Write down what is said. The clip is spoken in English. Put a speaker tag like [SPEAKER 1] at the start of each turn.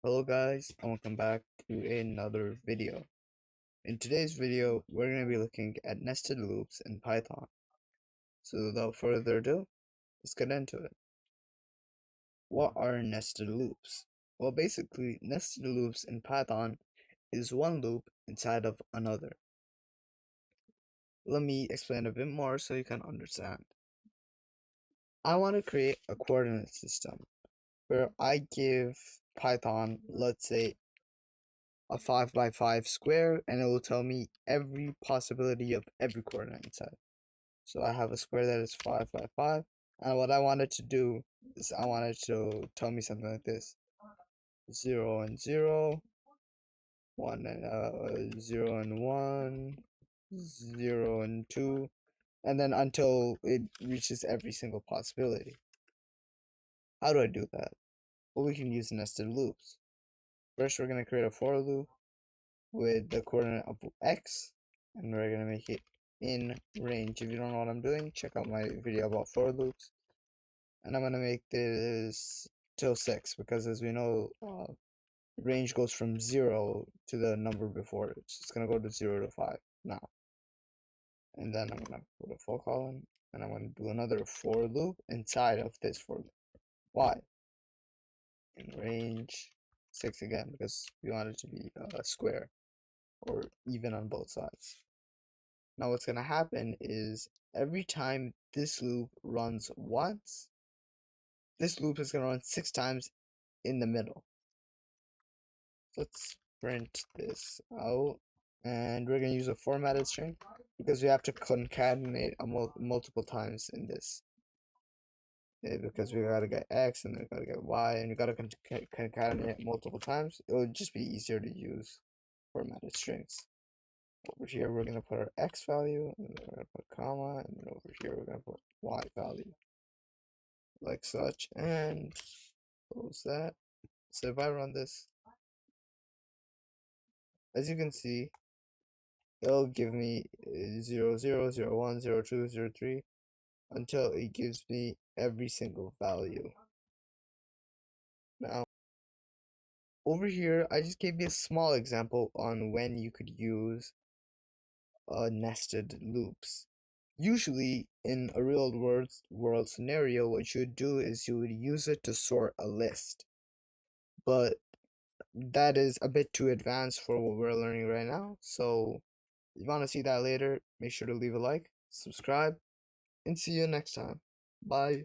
[SPEAKER 1] Hello guys, and welcome back to another video. In today's video, we're going to be looking at nested loops in Python. So without further ado, let's get into it. What are nested loops? Well, basically, nested loops in Python is one loop inside of another. Let me explain a bit more so you can understand. I want to create a coordinate system where I give Python, let's say, a 5 by 5 square, and it will tell me every possibility of every coordinate inside. So I have a square that is 5 by 5, and what I wanted to do is I wanted to tell me something like this: 0 and 0, 1 and 0 and 1, 0 and 2, and then until it reaches every single possibility. How do I do that? Well, we can use nested loops. First, we're going to create a for loop with the coordinate of x, and we're going to make it in range. If you don't know what I'm doing, check out my video about for loops. And I'm going to make this till 6, because as we know, range goes from 0 to the number before it. So it's going to go to 0 to 5 now. And then I'm going to put a for colon, and I'm going to do another for loop inside of this for loop. Why? In range 6 again, because we want it to be a square or even on both sides. Now what's going to happen is every time this loop runs once, this loop is going to run 6 times in the middle. Let's print this out, and we're going to use a formatted string because we have to concatenate multiple times in this. Because we gotta get x, and then we gotta get y, and we gotta concatenate multiple times. It would just be easier to use formatted strings. Over here, we're gonna put our x value, and then we're gonna put comma, and then over here, we're gonna put y value, like such, and close that. So if I run this, as you can see, it'll give me 0, 0, 0, 1, 0, 2, 0, 3, until it gives me every single value. Now, over here, I just gave you a small example on when you could use nested loops. Usually, in a real world scenario, what you would do is you would use it to sort a list. But that is a bit too advanced for what we're learning right now. So, if you want to see that later, make sure to leave a like, subscribe, and see you next time. Bye.